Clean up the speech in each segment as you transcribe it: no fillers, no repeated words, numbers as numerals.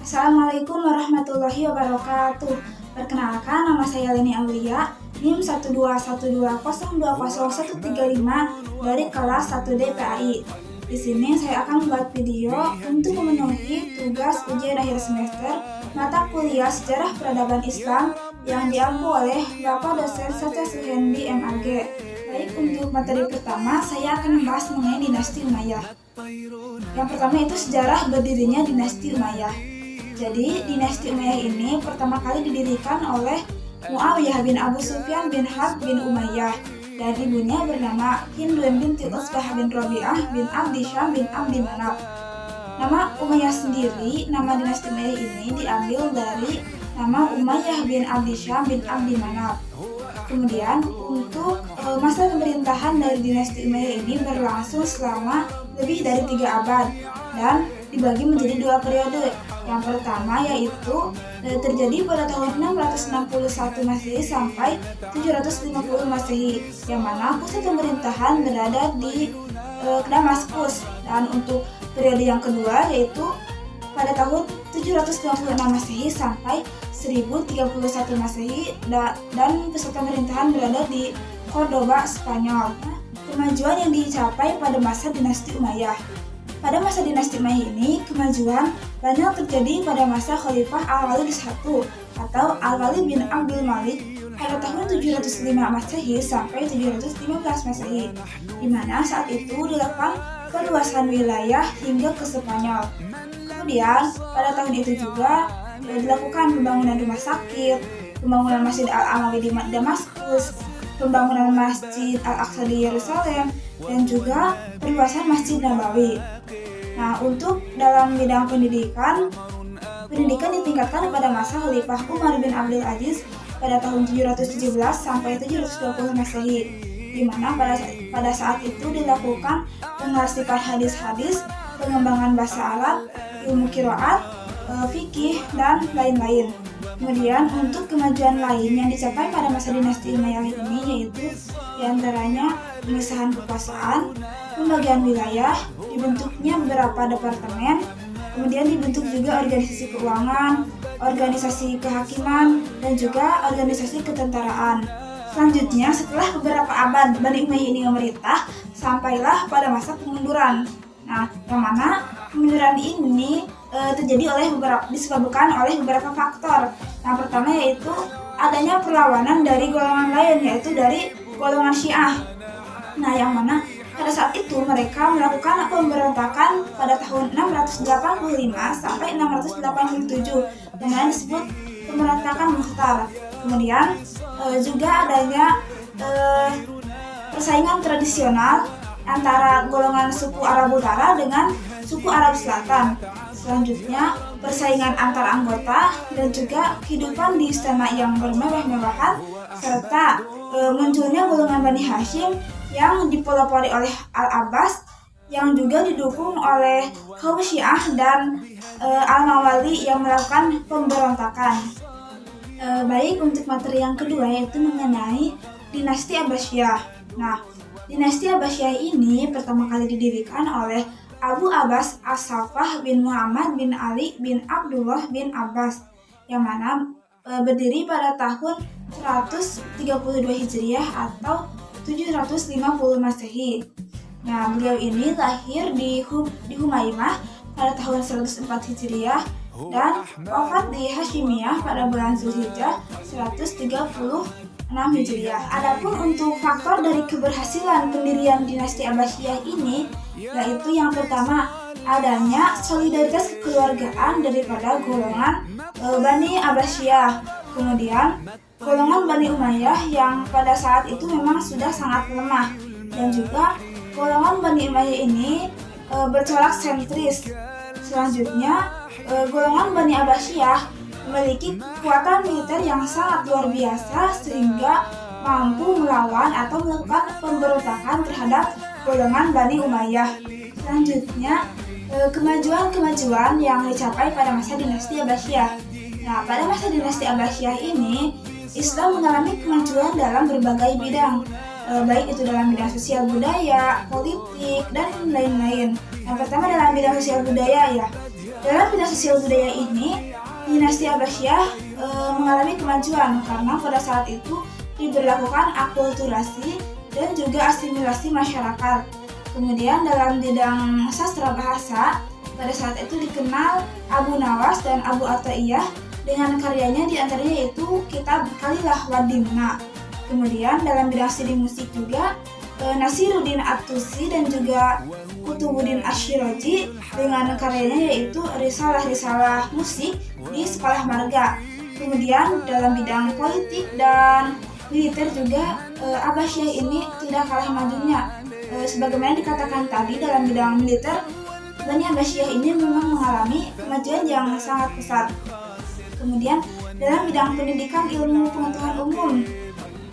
Assalamualaikum warahmatullahi wabarakatuh. Perkenalkan, nama saya Leni Aulia, NIM 12120201035 dari kelas 1D PAI. Di sini saya akan membuat video untuk memenuhi tugas ujian akhir semester mata kuliah Sejarah Peradaban Islam yang diampu oleh Bapak Dosen Satya Suhendi MAG. Baik, untuk materi pertama saya akan membahas mengenai dinasti Umayyah. Yang pertama itu sejarah berdirinya dinasti Umayyah. Jadi, dinasti Umayyah ini pertama kali didirikan oleh Muawiyah bin Abu Sufyan bin Harb bin Umayyah dan ibunya bernama Hindun binti Utsbah bin Rabi'ah bin Abdi Syam bin Abdi Manaf. Nama Umayyah sendiri, nama dinasti Umayyah ini diambil dari nama Umayyah bin Abdi Syam bin Abdi Manaf. Kemudian, untuk masa pemerintahan dari dinasti Umayyah ini berlangsung selama lebih dari 3 abad dan dibagi menjadi 2 periode. Yang pertama yaitu terjadi pada tahun 661 Masehi sampai 750 Masehi, yang mana pusat pemerintahan berada di Damaskus. Dan untuk periode yang kedua yaitu pada tahun 756 Masehi sampai 1031 Masehi dan pusat pemerintahan berada di Cordoba, Spanyol. Kemajuan yang dicapai pada masa dinasti Umayyah. Pada masa dinasti Umayyah ini, kemajuan banyak terjadi pada masa Khalifah Al-Walid I atau Al-Walid bin Abdul Malik pada tahun 705 Masehi sampai 715 Masehi, di mana saat itu dilakukan perluasan wilayah hingga ke Spanyol. Kemudian, pada tahun itu juga dilakukan pembangunan rumah sakit, pembangunan Masjid Al-Amawi di Damaskus, pembangunan Masjid Al-Aqsa di Yerusalem, dan juga perluasan Masjid Nabawi. Nah, untuk dalam bidang pendidikan ditingkatkan pada masa Khalifah Umar bin Abdul Aziz pada tahun 717 sampai 720 Masehi, di mana pada saat itu dilakukan pengarsipan hadis-hadis, pengembangan bahasa Arab, ilmu qiraat, fikih, dan lain-lain. Kemudian untuk kemajuan lain yang dicapai pada masa dinasti Umayyah ini yaitu diantaranya pemisahan kekuasaan, pembagian wilayah, dibentuknya beberapa departemen, kemudian dibentuk juga organisasi keuangan, organisasi kehakiman, dan juga organisasi ketentaraan. Selanjutnya, setelah beberapa abad Bani Umayyah ini memerintah, sampailah pada masa kemunduran. Nah, yang mana kemunduran ini terjadi disebabkan oleh beberapa faktor. Yang pertama yaitu adanya perlawanan dari golongan lain, yaitu dari golongan Syiah. Nah, yang mana pada saat itu mereka melakukan pemberontakan pada tahun 685 sampai 687, yang disebut pemberontakan Mukhtar. Kemudian juga adanya persaingan tradisional antara golongan suku Arab Utara dengan suku Arab Selatan. Selanjutnya, persaingan antar anggota dan juga kehidupan di istana yang bermewah-mewahan, serta munculnya golongan Bani Hashim yang dipelopori oleh Al-Abbas yang juga didukung oleh kaum Syiah dan Al-Mawali yang melakukan pemberontakan. Baik, untuk materi yang kedua yaitu mengenai dinasti Abbasiyah. Nah, dinasti Abbasiyah ini pertama kali didirikan oleh Abu Abbas As-Saffah bin Muhammad bin Ali bin Abdullah bin Abbas, yang mana berdiri pada tahun 132 Hijriah atau 750 Masehi. Nah, beliau ini lahir di Humaimah pada tahun 104 Hijriah dan wafat di Hashimiyah pada bulan Zulhijjah 136 Hijriah. Adapun untuk faktor dari keberhasilan pendirian dinasti Abbasiyah ini yaitu yang pertama adanya solidaritas kekeluargaan daripada golongan Bani Abbasiyah. Kemudian golongan Bani Umayyah yang pada saat itu memang sudah sangat lemah, dan juga golongan Bani Umayyah ini bercorak sentris. Selanjutnya golongan Bani Abbasiyah memiliki kekuatan militer yang sangat luar biasa sehingga mampu melawan atau melakukan pemberontakan terhadap golongan Bani Umayyah. Selanjutnya, kemajuan-kemajuan yang dicapai pada masa dinasti Abbasiyah. Nah, pada masa dinasti Abbasiyah ini, Islam mengalami kemajuan dalam berbagai bidang. baik itu dalam bidang sosial budaya, politik, dan lain-lain. Yang pertama dalam bidang sosial budaya ya. Dalam bidang sosial budaya ini, dinasti Abbasiyah mengalami kemajuan karena pada saat itu diberlakukan akulturasi dan juga asimilasi masyarakat. Kemudian dalam bidang sastra bahasa, pada saat itu dikenal Abu Nawas dan Abu Athaillah dengan karyanya diantaranya yaitu Kitab Kalilah wa Dimna. Kemudian dalam bidang studi musik juga Nasiruddin At-Tusi dan juga Kutubuddin Asy-Syirazi dengan karyanya yaitu Risalah-risalah musik di Sekolah Marga. Kemudian dalam bidang politik dan militer juga Abbasiyah ini tidak kalah majunya. Sebagaimana dikatakan tadi dalam bidang militer, Bani Abbasiyah ini memang mengalami kemajuan yang sangat pesat. Kemudian dalam bidang pendidikan ilmu pengetahuan umum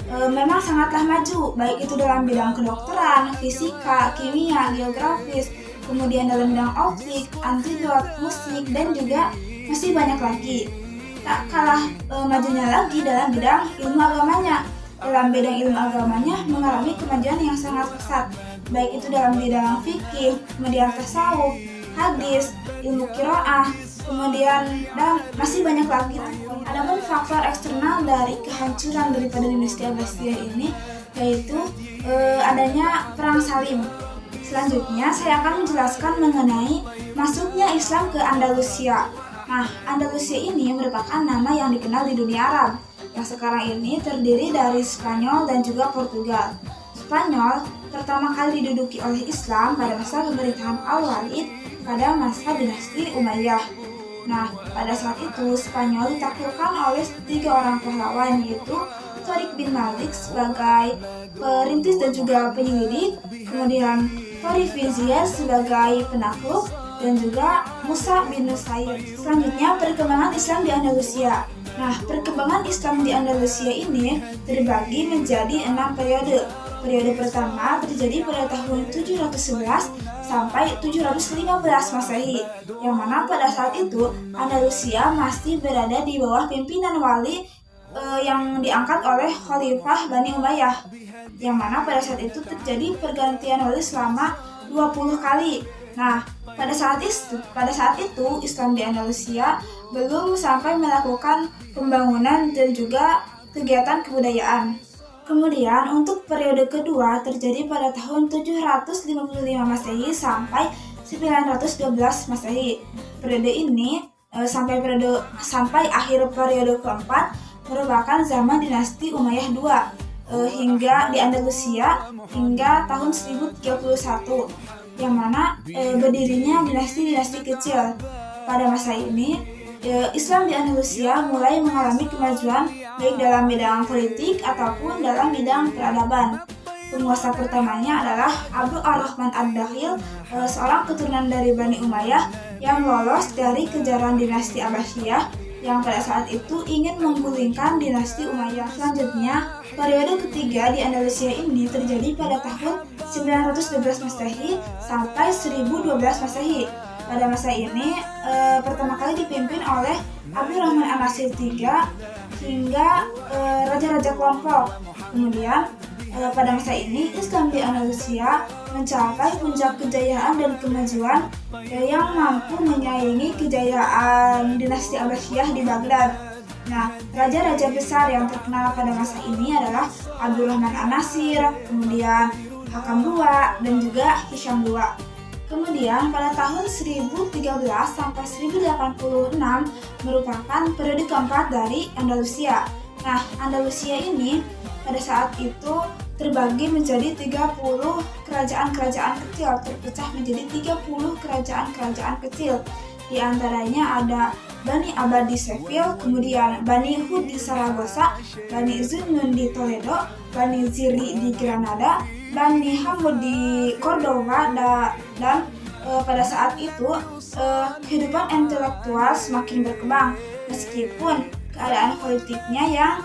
memang sangatlah maju, baik itu dalam bidang kedokteran, fisika, kimia, geografis, kemudian dalam bidang optik, antidot, musik, dan juga masih banyak lagi. Tak kalah majunya lagi dalam bidang ilmu agamanya. Dalam bidang ilmu agamanya mengalami kemajuan yang sangat pesat, baik itu dalam bidang fikih, kemudian tasawuf, hadis, ilmu qiraah, kemudian dan masih banyak lagi. Adapun faktor eksternal dari kehancuran daripada dinasti Abbasiyah ini yaitu adanya perang salib. Selanjutnya saya akan menjelaskan mengenai masuknya Islam ke Andalusia. Nah, Andalusia ini merupakan nama yang dikenal di dunia Arab yang sekarang ini terdiri dari Spanyol dan juga Portugal. Spanyol pertama kali diduduki oleh Islam pada masa pemerintahan Al-Walid pada masa dinasti Umayyah. Nah, pada saat itu Spanyol ditaklukkan oleh 3 orang pahlawan, yaitu Tariq bin Malik sebagai perintis dan juga penyelidik, kemudian Tariq bin Ziyad sebagai penakluk, dan juga Musa bin Nusair. Selanjutnya, perkembangan Islam di Andalusia. Nah, perkembangan Islam di Andalusia ini terbagi menjadi 6 periode. Periode pertama terjadi pada tahun 711 sampai 715 Masehi, yang mana pada saat itu Andalusia masih berada di bawah pimpinan wali yang diangkat oleh Khalifah Bani Umayyah, yang mana pada saat itu terjadi pergantian wali selama 20 kali. Nah, pada saat itu Islam di Andalusia belum sampai melakukan pembangunan dan juga kegiatan kebudayaan. Kemudian untuk periode kedua terjadi pada tahun 755 Masehi sampai 912 Masehi. Periode ini sampai akhir periode keempat merupakan zaman dinasti Umayyah II hingga di Andalusia hingga tahun 1031, yang mana berdirinya dinasti-dinasti kecil. Pada masa ini Islam di Andalusia mulai mengalami kemajuan baik dalam bidang politik ataupun dalam bidang peradaban. Penguasa pertamanya adalah Abu Ar-Rahman Ad-Dakhil, seorang keturunan dari Bani Umayyah yang lolos dari kejaran dinasti Abbasiyah yang pada saat itu ingin menggulingkan dinasti Umayyah. Selanjutnya, periode ketiga di Andalusia ini terjadi pada tahun 912 Masehi sampai 1012 Masehi. Pada masa ini pertama kali dipimpin oleh Abdurrahman An-Nasir III hingga raja-raja kelompok. Kemudian pada masa ini Islam di Andalusia mencapai puncak kejayaan dan kemajuan yang mampu menyaingi kejayaan dinasti Abbasiyah di Baghdad. Nah, raja-raja besar yang terkenal pada masa ini adalah Abdurrahman An-Nasir, kemudian Hakam II, dan juga Hisham II. Kemudian pada tahun 1013 sampai 1086 merupakan periode keempat dari Andalusia. Nah, Andalusia ini pada saat itu terbagi menjadi 30 kerajaan-kerajaan kecil, terpecah menjadi 30 kerajaan-kerajaan kecil. Di antaranya ada Bani Abbad di Seville, kemudian Bani Hud di Saragossa, Bani Zunnun di Toledo, Bani Ziri di Granada, Bani Hamud di Cordova, dan pada saat itu kehidupan intelektual semakin berkembang meskipun keadaan politiknya yang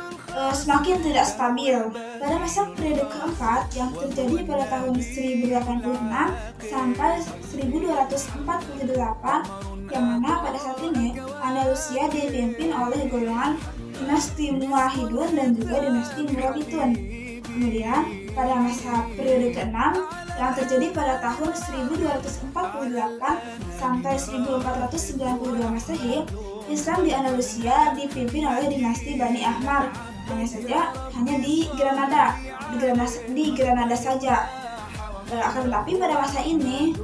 semakin tidak stabil. Pada masa periode keempat yang terjadi pada tahun 1086 sampai 1248, yang mana pada saat ini Andalusia dipimpin oleh golongan dinasti Muwahhidun dan juga dinasti Murabitun. Kemudian pada masa periode ke-6 yang terjadi pada tahun 1248 sampai 1492 Masehi, Islam di Andalusia dipimpin oleh dinasti Bani Ahmar, hanya di Granada saja. Akan tetapi pada masa ini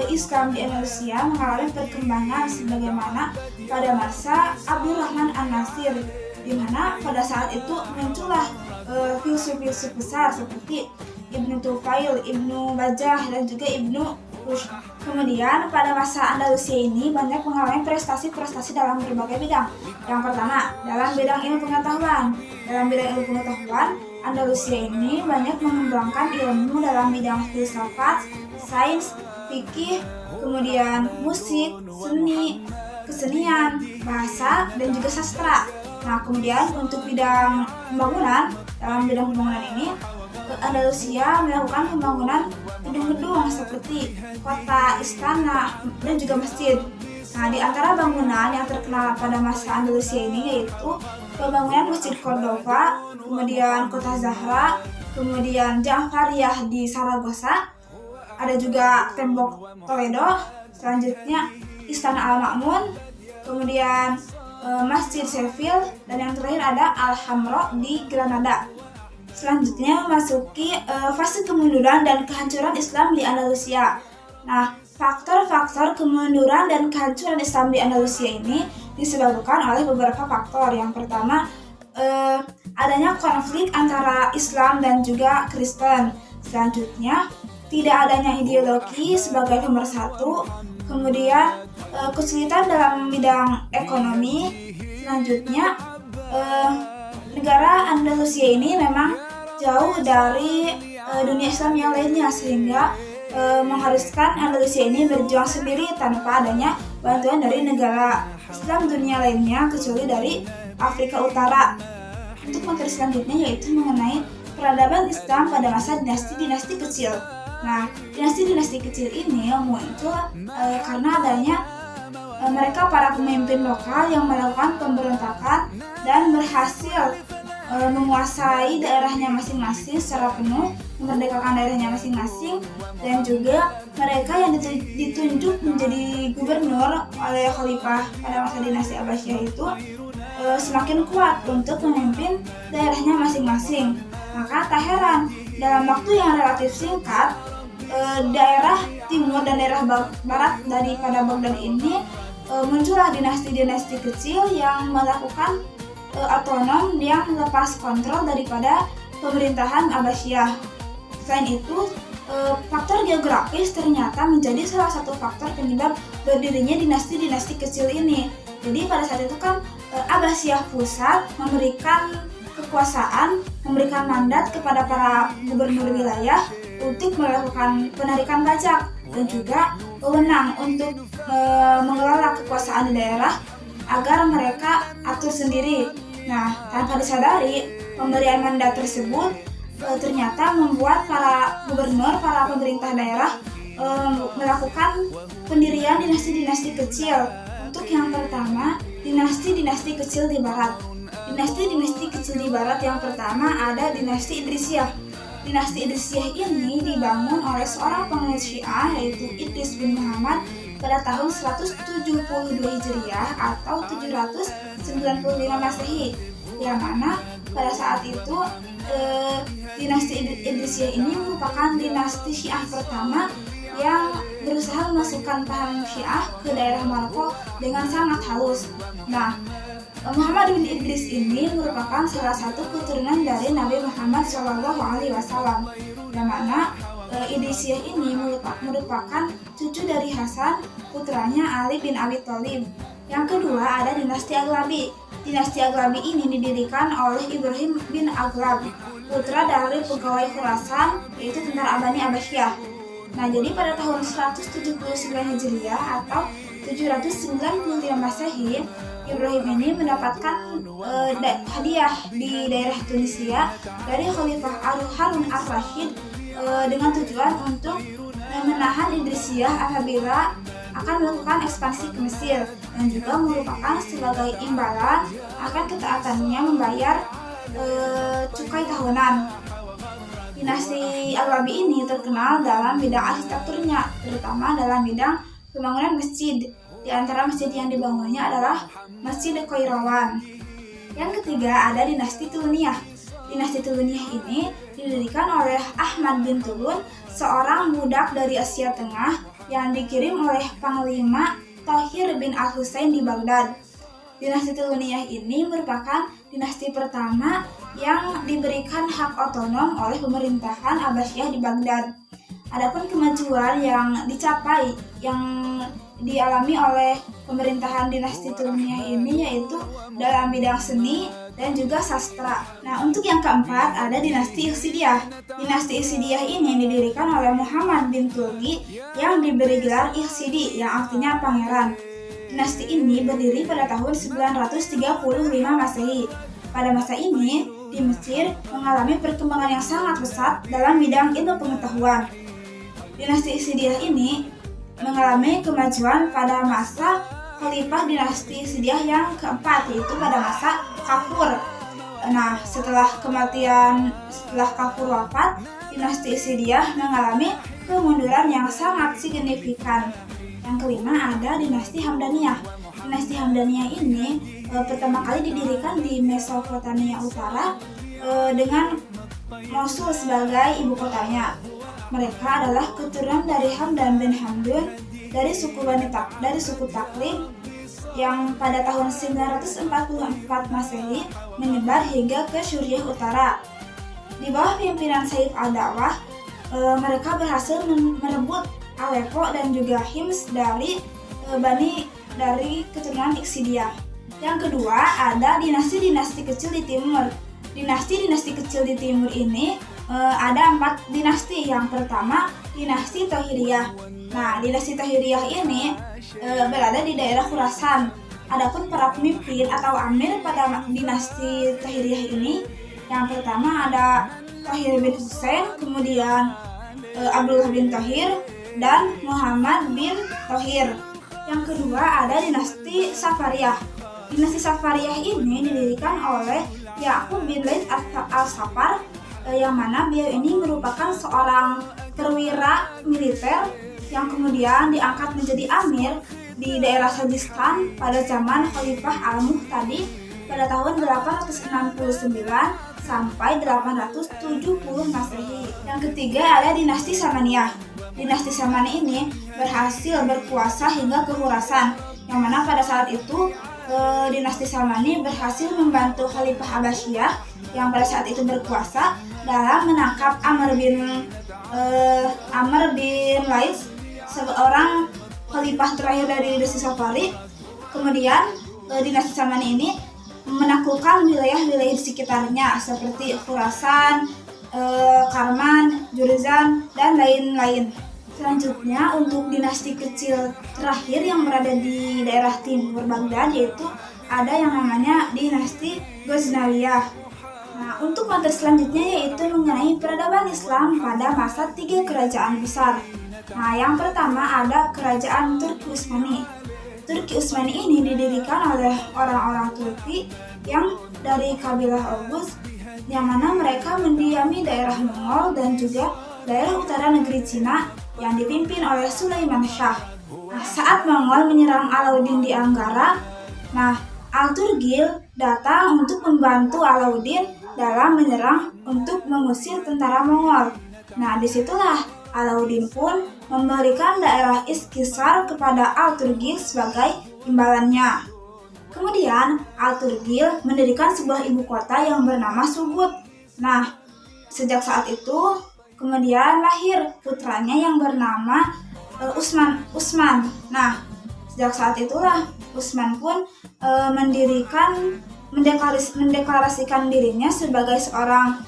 Islam di Andalusia mengalami perkembangan sebagaimana pada masa Abdurrahman An-Nasir, di mana pada saat itu muncullah filsuf-filsuf besar seperti Ibnu Tufail, Ibnu Bajjah, dan juga Ibnu Rushd. Kemudian pada masa Andalusia ini banyak mengalami prestasi-prestasi dalam berbagai bidang. Yang pertama, dalam bidang ilmu pengetahuan. Dalam bidang ilmu pengetahuan, Andalusia ini banyak mengembangkan ilmu dalam bidang filsafat, sains, fikih, kemudian musik, seni, kesenian, bahasa, dan juga sastra. Nah, kemudian untuk bidang pembangunan, dalam bidang pembangunan ini, Andalusia melakukan pembangunan gedung-gedung seperti kota, istana, dan juga masjid. Nah, di antara bangunan yang terkenal pada masa Andalusia ini yaitu pembangunan Masjid Cordova, kemudian Kota Zahra, kemudian Ja'fariyah di Saragossa, ada juga tembok Toledo, selanjutnya Istana Al-Ma'mun, kemudian Masjid Seville, dan yang terakhir ada Al-Hamra di Granada. Selanjutnya memasuki fase kemunduran dan kehancuran Islam di Andalusia. Nah, faktor-faktor kemunduran dan kehancuran Islam di Andalusia ini disebabkan oleh beberapa faktor. Yang pertama, adanya konflik antara Islam dan juga Kristen. Selanjutnya, tidak adanya ideologi sebagai nomor satu. Kemudian, kesulitan dalam bidang ekonomi. Selanjutnya, negara Andalusia ini memang jauh dari dunia Islam yang lainnya, sehingga mengharuskan Andalusia ini berjuang sendiri tanpa adanya bantuan dari negara Islam dunia lainnya kecuali dari Afrika Utara. Untuk materi selanjutnya yaitu mengenai peradaban Islam pada masa dinasti-dinasti kecil. Nah, dinasti-dinasti kecil ini muncul karena adanya mereka para pemimpin lokal yang melakukan pemberontakan dan berhasil menguasai daerahnya masing-masing secara penuh, memerdekakan daerahnya masing-masing, dan juga mereka yang ditunjuk menjadi gubernur oleh khalifah pada masa dinasti Abbasiyah itu semakin kuat untuk memimpin daerahnya masing-masing. Maka tak heran dalam waktu yang relatif singkat daerah timur dan daerah barat daripada Baghdad ini muncullah dinasti-dinasti kecil yang melakukan otonom yang lepas kontrol daripada pemerintahan Abbasiyah. Selain itu, faktor geografis ternyata menjadi salah satu faktor penyebab berdirinya dinasti-dinasti kecil ini. Jadi pada saat itu kan Abbasiyah pusat memberikan kekuasaan, memberikan mandat kepada para gubernur wilayah untuk melakukan penarikan pajak dan juga wewenang untuk mengelola kekuasaan di daerah agar mereka atur sendiri. Nah, tanpa disadari, pemberian mandat tersebut ternyata membuat para gubernur, para pemerintah daerah melakukan pendirian dinasti-dinasti kecil. Untuk yang pertama, dinasti-dinasti kecil di barat. Dinasti-dinasti kecil di barat yang pertama ada dinasti Idrisiyah. Dinasti Idrisiyah ini dibangun oleh seorang penganut Syiah yaitu Idris bin Muhammad pada tahun 172 Hijriah atau 795 Masehi, yang mana pada saat itu dinasti Idrisiyah ini merupakan dinasti Syiah pertama yang berusaha memasukkan paham Syiah ke daerah Maroko dengan sangat halus. Nah, Muhammad bin Idris ini merupakan salah satu keturunan dari Nabi Muhammad SAW, yang mana Idrisiyah ini merupakan cucu dari Hasan, putranya Ali bin Abi Thalib. Yang kedua ada dinasti Aghlabi. Dinasti Aghlabi ini didirikan oleh Ibrahim bin Aghlab, putra dari pegawai Khurasan, yaitu tentara Bani Abbasiyah. Nah, jadi pada tahun 179 Hijriah atau 795 Masehi, Ibrahim ini mendapatkan hadiah di daerah Tunisia dari Khalifah Harun al-Rashid dengan tujuan untuk menahan Idrisiyah apabila akan melakukan ekspansi ke Mesir, dan juga merupakan sebagai imbalan akan ketaatannya membayar cukai tahunan. Dinasti Al-Wabi ini terkenal dalam bidang arsitekturnya, terutama dalam bidang pembangunan masjid. Di antara masjid yang dibangunnya adalah Masjid Qairawan. Yang ketiga ada dinasti Tuluniyah. Dinasti Tuluniyah ini didirikan oleh Ahmad bin Tulun, seorang budak dari Asia Tengah yang dikirim oleh Panglima Thohir bin Al-Husain di Baghdad. Dinasti Tuluniyah ini merupakan dinasti pertama yang diberikan hak otonom oleh pemerintahan Abbasiyah di Baghdad. Adapun kemajuan yang dicapai yang dialami oleh pemerintahan dinasti Tuluniyah ini yaitu dalam bidang seni dan juga sastra. Nah, untuk yang keempat ada dinasti Ikhsidiyah. Dinasti Ikhsidiyah ini didirikan oleh Muhammad bin Tulgi yang diberi gelar Ikhsidi yang artinya pangeran. Dinasti ini berdiri pada tahun 935 Masehi. Pada masa ini, di Mesir mengalami perkembangan yang sangat pesat dalam bidang ilmu pengetahuan. Dinasti Ikhsidiyah ini mengalami kemajuan pada masa Khalifah dinasti Ikhsidiyah yang keempat, yaitu pada masa Kafur. Nah, setelah Kafur wafat, dinasti Ikhsidiyah mengalami kemunduran yang sangat signifikan. Yang kelima ada dinasti Hamdaniyah. Dinasti Hamdaniyah ini pertama kali didirikan di Mesopotamia Utara dengan Mosul sebagai ibu kotanya. Mereka adalah keturunan dari Hamdan bin Hamdun dari suku Taklib yang pada tahun 944 Masehi menyebar hingga ke Suriah Utara. Di bawah pimpinan Saif al-Da'wah, mereka berhasil merebut Aleppo dan juga Hims dari keturunan Ikhsidiyah. Yang kedua ada dinasti-dinasti kecil di timur. Dinasti-dinasti kecil di timur ini ada 4 dinasti. Yang pertama dinasti Tohiriyah. Nah, dinasti Tohiriyah ini berada di daerah Khurasan. Adapun para pemimpin atau amir pada dinasti Tohiriyah ini, yang pertama ada Tohir bin Husain, kemudian Abdullah bin Tohir dan Muhammad bin Tohir. Yang kedua ada dinasti Safariyah. Dinasti Safariyah ini didirikan oleh Ya'qub bin Laits al-Safar, yang mana beliau ini merupakan seorang perwira militer yang kemudian diangkat menjadi amir di daerah Sajistan pada zaman Khalifah Al-Muhtadi pada tahun 869 sampai 870 Masehi. Yang ketiga ada dinasti Samaniyah. Dinasti Samani ini berhasil berkuasa hingga ke Khurasan, yang mana pada saat itu dinasti Samani berhasil membantu Khalifah Abbasiyah yang pada saat itu berkuasa dalam menangkap Amr bin Laits, seorang khalifah terakhir dari dinasti Safarid. Kemudian dinasti Samani ini menaklukkan wilayah-wilayah di sekitarnya seperti Khurasan, Karman, Juruzan, dan lain-lain. Selanjutnya untuk dinasti kecil terakhir yang berada di daerah timur Baghdad yaitu ada yang namanya dinasti Ghaznawiyah. Nah, untuk materi selanjutnya yaitu mengenai peradaban Islam pada masa 3 kerajaan besar. Nah, yang pertama ada kerajaan Turki Utsmani. Turki Utsmani ini didirikan oleh orang-orang Turki yang dari kabilah Oghuz, yang mana mereka mendiami daerah Mongol dan juga daerah utara negeri Cina yang dipimpin oleh Sulaiman Shah. Nah, saat Mongol menyerang Alauddin di Anggara, Al-Turgil datang untuk membantu Alauddin dalam menyerang untuk mengusir tentara Mongol. Nah, disitulah Alauddin pun memberikan daerah Iskisar kepada Al-Turgil sebagai imbalannya. Kemudian Al-Turgil mendirikan sebuah ibu kota yang bernama Sugut. Nah, sejak saat itu kemudian lahir putranya yang bernama Utsman. Nah, sejak saat itulah Utsman pun mendeklarasikan dirinya sebagai seorang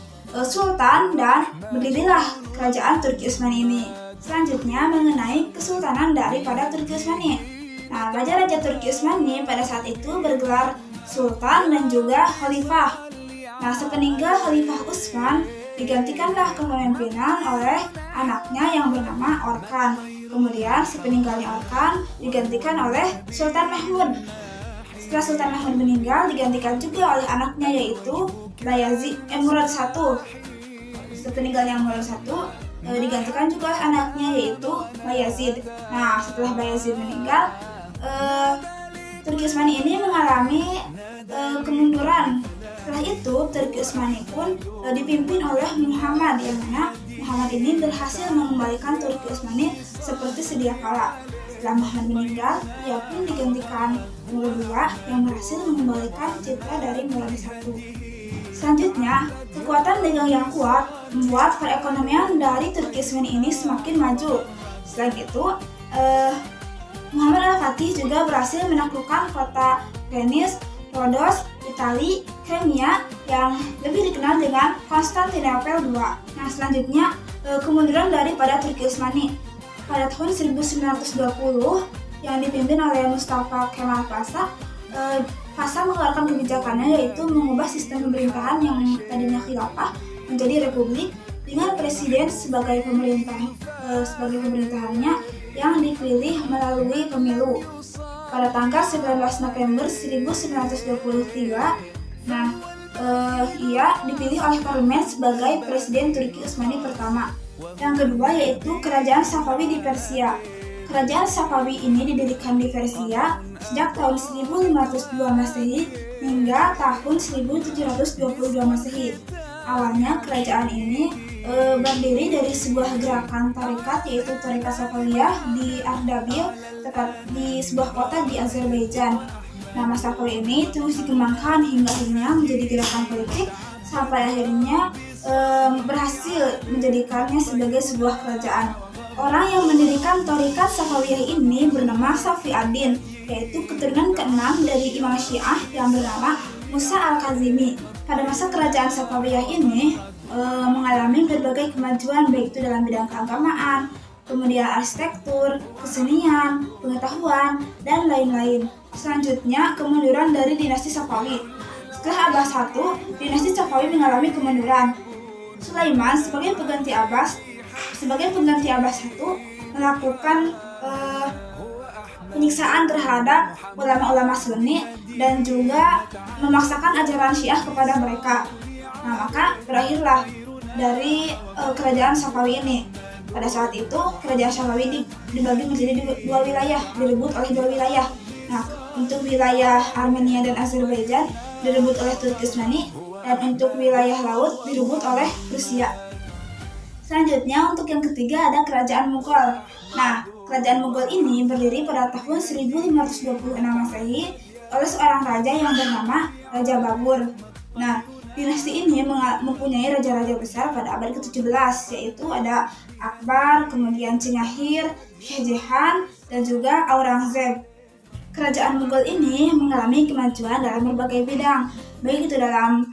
sultan dan berdirilah kerajaan Turki Utsmani ini. Selanjutnya mengenai kesultanan daripada Turki Utsmani. Nah, raja-raja Turki Utsmani pada saat itu bergelar sultan dan juga khalifah. Nah, sepeninggal Khalifah Utsman digantikanlah kepemimpinan oleh anaknya yang bernama Orkan. Kemudian sepeninggalnya Orkan digantikan oleh Sultan Mahmud. Setelah Sultan Mahmud meninggal digantikan juga oleh anaknya yaitu Murad I. sepeninggalnya Muhammad I digantikan juga oleh anaknya yaitu Bayazid. Nah, setelah Bayazid meninggal, Turki Utsmani ini mengalami kemunduran. Setelah itu Turki Utsmani pun dipimpin oleh Muhammad, yang mana Muhammad ini berhasil mengembalikan Turki Utsmani seperti sedia kala. Setelah Muhammad meninggal, ia pun digantikan Murad II yang berhasil mengembalikan citra dari Murad I. Selanjutnya, kekuatan dagang yang kuat membuat perekonomian dari Turki Utsmani ini semakin maju. Selain itu, Muhammad Al-Fatih juga berhasil menaklukkan kota Venice, Rhodos, Itali, Crimea yang lebih dikenal dengan Konstantinopel II. Nah, selanjutnya kemunduran daripada Turki Utsmani. Pada tahun 1920 yang dipimpin oleh Mustafa Kemal Pasha, Pasha mengeluarkan kebijakannya yaitu mengubah sistem pemerintahan yang tadinya khilafah menjadi republik dengan presiden sebagai pemerintahannya yang dipilih melalui pemilu. Pada tanggal 19 November 1923, ia dipilih oleh parlemen sebagai presiden Turki Utsmani pertama. Yang kedua yaitu Kerajaan Safawi di Persia. Kerajaan Safawi ini didirikan di Persia sejak tahun 1502 Masehi hingga tahun 1722 Masehi. Awalnya kerajaan ini berdiri dari sebuah gerakan tarekat yaitu Tarekat Safawiyah di Ardabil, tepat di sebuah kota di Azerbaijan. Nama Safawi ini terus dikembangkan hingga akhirnya menjadi gerakan politik sampai akhirnya berhasil menjadikannya sebagai sebuah kerajaan. Orang yang mendirikan Tarekat Safawiyah ini bernama Safi ad-Din, yaitu keturunan keenam dari Imam Syiah yang bernama Musa al-Kazimi. Pada masa kerajaan Safawiyah ini mengalami berbagai kemajuan baik itu dalam bidang keagamaan, kemudian arsitektur, kesenian, pengetahuan, dan lain-lain. Selanjutnya, kemunduran dari dinasti Safawi. Setelah Abbas I, dinasti Safawi mengalami kemunduran. Sulaiman sebagai pengganti Abbas I melakukan penyiksaan terhadap ulama-ulama Sunni dan juga memaksakan ajaran Syiah kepada mereka. Nah, maka berakhirlah dari kerajaan Safawi ini. Pada saat itu, kerajaan Safawi dibagi menjadi dua wilayah, direbut oleh dua wilayah. Nah, untuk wilayah Armenia dan Azerbaijan direbut oleh Turki Utsmani, dan untuk wilayah laut direbut oleh Rusia. Selanjutnya, untuk yang ketiga ada Kerajaan Mughal. Nah, Kerajaan Mughal ini berdiri pada tahun 1526 Masehi oleh seorang raja yang bernama Raja Babur. Nah, dinasti ini mempunyai raja-raja besar pada abad ke-17, yaitu ada Akbar, kemudian Cingahir, Shah Jahan, dan juga Aurangzeb. Kerajaan Mughal ini mengalami kemajuan dalam berbagai bidang, baik itu dalam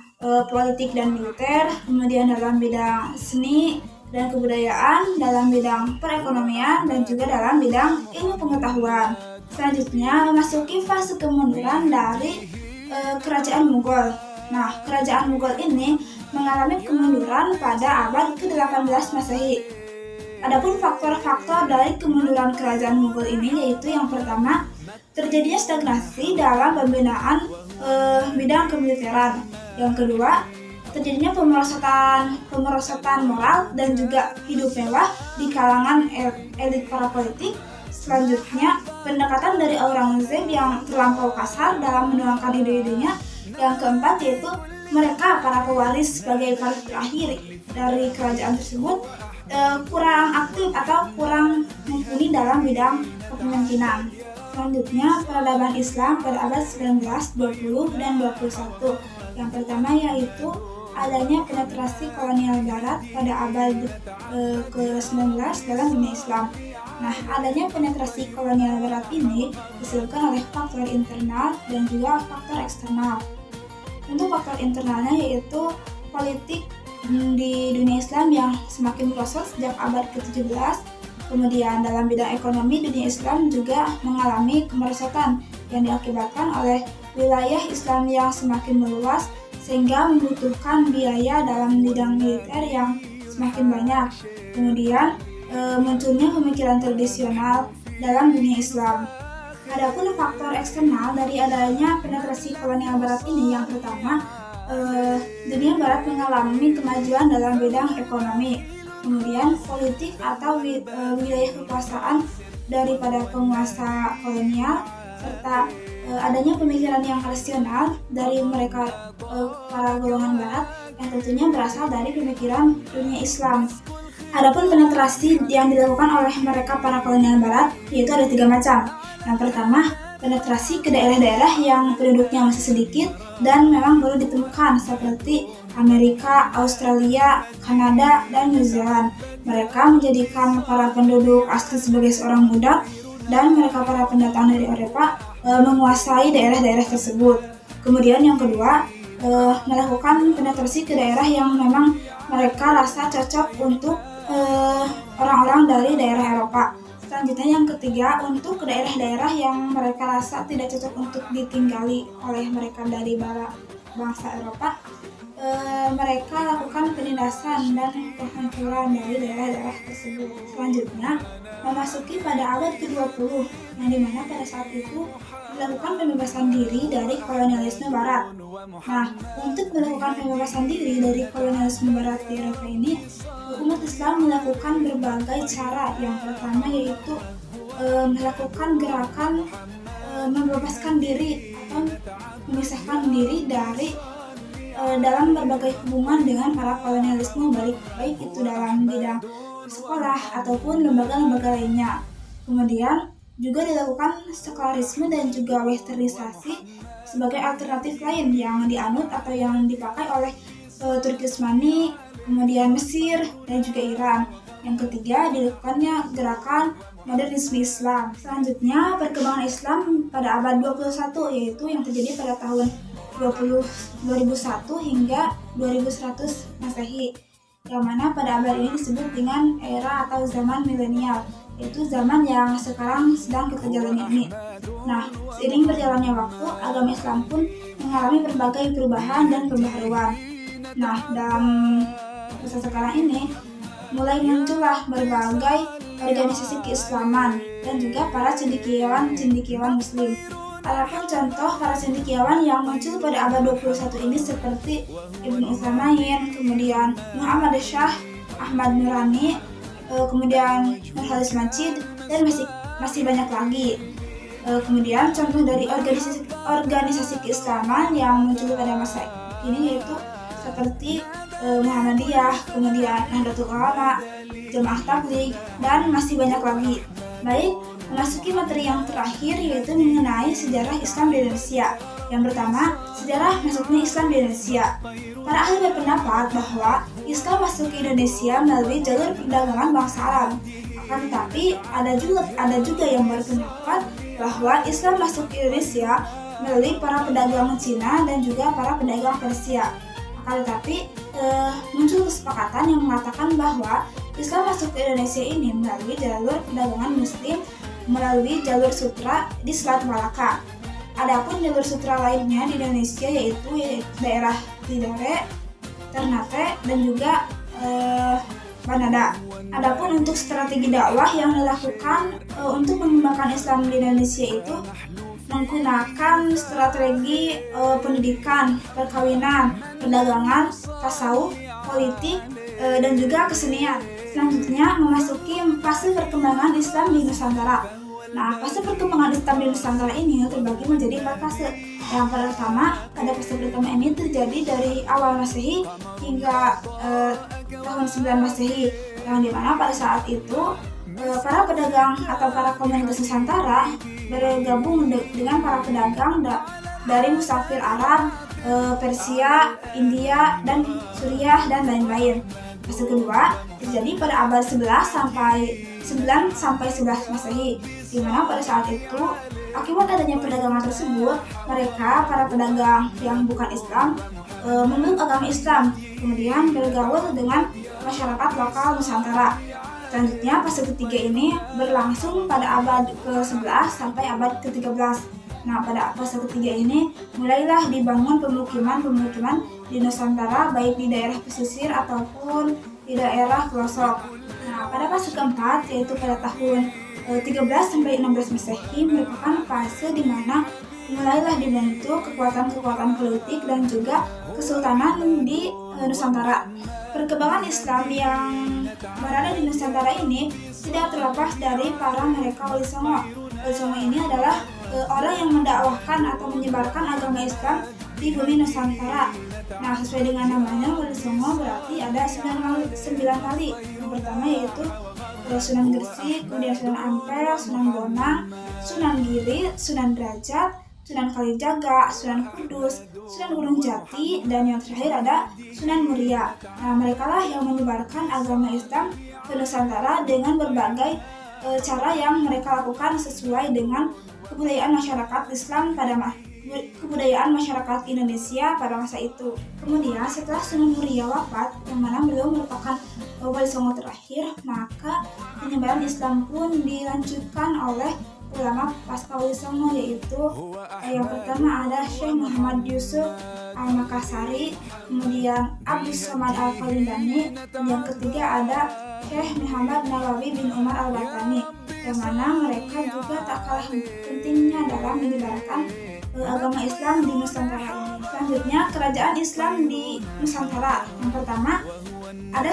politik dan militer, kemudian dalam bidang seni dan kebudayaan, dalam bidang perekonomian, dan juga dalam bidang ilmu pengetahuan. Selanjutnya memasuki fase kemunduran dari Kerajaan Mughal. Nah, Kerajaan Mughal ini mengalami kemunduran pada abad ke-18 Masehi. Adapun faktor-faktor dari kemunduran Kerajaan Mughal ini yaitu yang pertama, terjadinya stagnasi dalam pembinaan bidang kemiliteran. Yang kedua, terjadinya pemerosotan moral dan juga hidup mewah di kalangan elit para politik. Selanjutnya, pendekatan dari Aurangzeb yang terlampau kasar dalam menuangkan ide-idenya. Yang keempat yaitu mereka para pewaris sebagai waris terakhir dari kerajaan tersebut kurang aktif atau kurang mumpuni dalam bidang kepemimpinan. Selanjutnya, peradaban Islam pada abad 19, 20, dan 21. Yang pertama yaitu adanya penetrasi kolonial barat pada abad ke-19 dalam dunia Islam. Nah, adanya penetrasi kolonial barat ini disebabkan oleh faktor internal dan juga faktor eksternal. Untuk faktor internalnya yaitu politik di dunia Islam yang semakin merosot sejak abad ke-17. Kemudian dalam bidang ekonomi, dunia Islam juga mengalami kemerosotan yang diakibatkan oleh wilayah Islam yang semakin meluas sehingga membutuhkan biaya dalam bidang militer yang semakin banyak. Kemudian munculnya pemikiran tradisional dalam dunia Islam. Adapun faktor eksternal dari adanya penetrasi kolonial barat ini, yang pertama dunia barat mengalami kemajuan dalam bidang ekonomi, kemudian politik atau wilayah kekuasaan daripada penguasa kolonial, serta adanya pemikiran yang rasional dari mereka para golongan barat yang tentunya berasal dari pemikiran dunia Islam. Adapun penetrasi yang dilakukan oleh mereka para kolonial barat yaitu ada 3 macam. Yang pertama, penetrasi ke daerah-daerah yang penduduknya masih sedikit dan memang baru ditemukan seperti Amerika, Australia, Kanada, dan New Zealand. Mereka menjadikan para penduduk asli sebagai seorang budak dan mereka para pendatang dari Eropa menguasai daerah-daerah tersebut. Kemudian yang kedua, melakukan penetrasi ke daerah yang memang mereka rasa cocok untuk orang-orang dari daerah Eropa. Selanjutnya yang ketiga, untuk ke daerah-daerah yang mereka rasa tidak cocok untuk ditinggali oleh mereka dari bangsa Eropa, mereka lakukan penindasan dan penghancuran dari daerah-daerah tersebut. Selanjutnya, memasuki pada abad ke-20, yang dimana pada saat itu dilakukan pembebasan diri dari kolonialisme Barat. Nah, untuk melakukan pembebasan diri dari kolonialisme Barat di Eropa ini, umat Islam melakukan berbagai cara. Yang pertama yaitu melakukan gerakan membebaskan diri atau memisahkan diri dari dalam berbagai hubungan dengan para kolonialisme, baik itu dalam bidang sekolah ataupun lembaga-lembaga lainnya. Kemudian juga dilakukan sekularisme dan juga westernisasi sebagai alternatif lain yang dianut atau yang dipakai oleh Turki Utsmani, kemudian Mesir, dan juga Iran. Yang ketiga, dilakukannya gerakan modernisme Islam. Selanjutnya, perkembangan Islam pada abad 21, yaitu yang terjadi pada tahun 2001 hingga 2100 Masehi, yang mana pada abad ini disebut dengan era atau zaman milenial, yaitu zaman yang sekarang sedang kita jalani ini. Nah, seiring berjalannya waktu, agama Islam pun mengalami berbagai perubahan dan pembaharuan. Nah, dalam masa sekarang ini mulai muncullah berbagai organisasi keislaman dan juga para cendekiawan muslim. Adapun contoh para cendekiawan yang muncul pada abad 21 ini seperti Ibnu Utsaimin, kemudian Muhammad Syah, Ahmad Nurani, kemudian Nurhalis Majid, dan masih banyak lagi. Kemudian contoh dari organisasi keislaman yang muncul pada masa ini yaitu seperti Muhammadiyah, kemudian Nahdlatul Ulama, Jamaah Tabligh, dan masih banyak lagi. Baik, memasuki materi yang terakhir yaitu mengenai sejarah Islam di Indonesia. Yang pertama, sejarah masuknya Islam di Indonesia. Para ahli berpendapat bahwa Islam masuk ke Indonesia melalui jalur perdagangan bangsa Arab. Akan tetapi ada juga yang berpendapat bahwa Islam masuk ke Indonesia melalui para pedagang Cina dan juga para pedagang Persia. Akan tetapi muncul kesepakatan yang mengatakan bahwa Islam masuk ke Indonesia ini melalui jalur perdagangan Muslim melalui jalur sutra di Selat Malaka. Adapun jalur sutra lainnya di Indonesia yaitu daerah Tidore, Ternate, dan juga Banada. Adapun untuk strategi dakwah yang dilakukan untuk mengembangkan Islam di Indonesia itu menggunakan strategi pendidikan, perkawinan, perdagangan, tasawuf, politik, dan juga kesenian. Selanjutnya memasuki fase perkembangan Islam di Nusantara. Nah, fase perkembangan Islam di Nusantara ini terbagi menjadi 4 fase. Yang pertama, pada fase pertama ini terjadi dari awal Masehi hingga tahun 9 Masehi, yang dimana pada saat itu para pedagang atau para komunitas Nusantara bergabung dengan para pedagang dari musafir Arab, Persia, India, dan Suriah, dan lain-lain. Fase kedua terjadi pada abad 11 sampai 11 Masehi, di mana pada saat itu akibat adanya perdagangan tersebut, mereka para pedagang yang bukan Islam memeluk agama Islam, kemudian bergaul dengan masyarakat lokal Nusantara. Selanjutnya fase ketiga ini berlangsung pada abad ke-11 sampai abad ke-13. Nah, pada fase ketiga ini mulailah dibangun pemukiman di Nusantara, baik di daerah pesisir ataupun di daerah pelosok. Nah, pada fase keempat, yaitu pada tahun 13 sampai 16 Masehi, merupakan fase di mana mulailah dibentuk kekuatan-kekuatan politik dan juga kesultanan di Nusantara. Perkembangan Islam yang berada di Nusantara ini tidak terlepas dari para mereka Wali Songo. Wali Songo ini adalah orang yang mendakwahkan atau menyebarkan agama Islam di bumi Nusantara. Nah, sesuai dengan namanya, Wali Songo berarti ada 9 wali. Yang pertama yaitu Sunan Gresik, kemudian Sunan Ampel, Sunan Bonang, Sunan Giri, Sunan Derajat, Sunan Kalijaga, Sunan Kudus, Sunan Gunung Jati, dan yang terakhir ada Sunan Muria. Nah, mereka lah yang menyebarkan agama Islam ke Nusantara dengan berbagai cara yang mereka lakukan sesuai dengan kebudayaan masyarakat Islam kebudayaan masyarakat Indonesia pada masa itu. Kemudian setelah Sunan Muria wafat, yang mana beliau merupakan Wali Songo terakhir, maka penyebaran Islam pun dilanjutkan oleh ulama pasca Wali Songo, yaitu yang pertama ada Syekh Muhammad Yusuf Al-Makassari, kemudian Abdus Somad Al-Falindani, dan yang ketiga ada Syekh Muhammad Nawawi bin Umar Al-Batani, yang mana mereka juga tak kalah pentingnya dalam menyebarkan agama Islam di Nusantara ini. Selanjutnya, kerajaan Islam di Nusantara. Yang pertama ada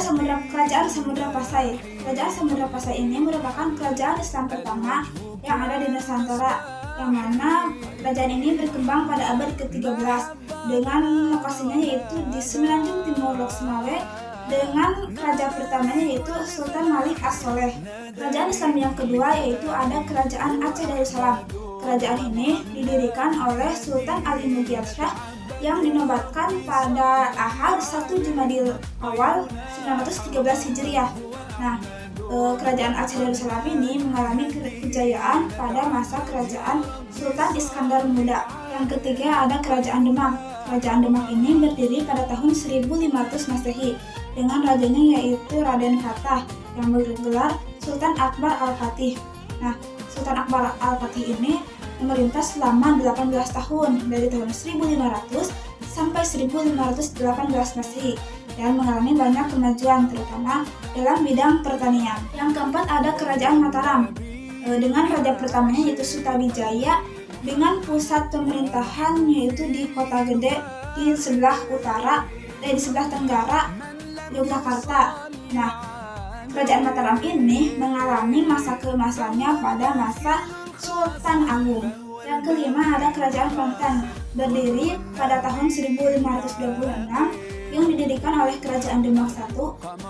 Kerajaan Samudra Pasai. Kerajaan Samudra Pasai ini merupakan kerajaan Islam pertama yang ada di Nusantara, yang mana kerajaan ini berkembang pada abad ke-13 dengan lokasinya yaitu di Semenanjung Timur Lok Sumawe, dengan raja pertamanya yaitu Sultan Malik As-Soleh. Kerajaan Islam yang kedua yaitu ada Kerajaan Aceh Darussalam. Kerajaan ini didirikan oleh Sultan Ali Mugyad Shah yang dinobatkan pada Ahad 1 Jumadil Awal 1913 Hijriah. Nah, Kerajaan Aceh Darussalam ini mengalami kejayaan pada masa kerajaan Sultan Iskandar Muda. Yang ketiga ada Kerajaan Demak. Kerajaan Demak ini berdiri pada tahun 1500 Masehi dengan rajanya yaitu Raden Fatah yang bergelar Sultan Akbar Al-Fatih. Nah, Sultan Akbar Al-Fatih ini memerintah selama 18 tahun dari tahun 1500 sampai 1518 Masehi dan mengalami banyak kemajuan terutama dalam bidang pertanian. Yang keempat ada Kerajaan Mataram dengan raja pertamanya yaitu Sutawijaya dengan pusat pemerintahan yaitu di Kota Gede di sebelah tenggara Yogyakarta. Nah, Kerajaan Mataram ini mengalami masa keemasannya pada masa Sultan Agung. Yang kelima ada Kerajaan Banten, berdiri pada tahun 1526 yang didirikan oleh Kerajaan Demak I,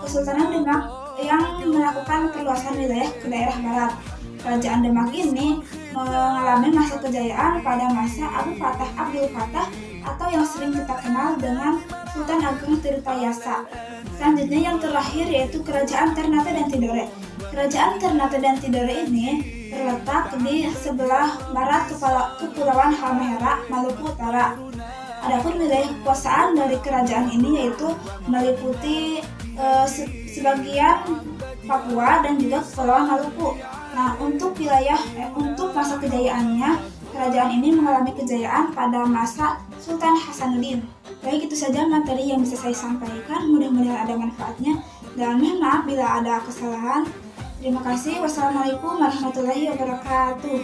Kesultanan Demak yang melakukan perluasan wilayah ke daerah barat. Kerajaan Demak ini mengalami masa kejayaan pada masa Abu Fatah Abdul Fatah atau yang sering kita kenal dengan Sultan Agung Tirtayasa. Selanjutnya yang terakhir yaitu Kerajaan Ternate dan Tidore. Kerajaan Ternate dan Tidore ini terletak di sebelah barat Kepulauan Halmahera, Maluku Utara. Adapun wilayah kekuasaan dari kerajaan ini yaitu meliputi sebagian Papua dan juga Kepulauan Maluku. Nah, untuk masa kejayaannya, kerajaan ini mengalami kejayaan pada masa Sultan Hasanuddin. Baik, itu saja materi yang bisa saya sampaikan. Mudah-mudahan ada manfaatnya dan mohon maaf bila ada kesalahan. Terima kasih. Wassalamualaikum warahmatullahi wabarakatuh.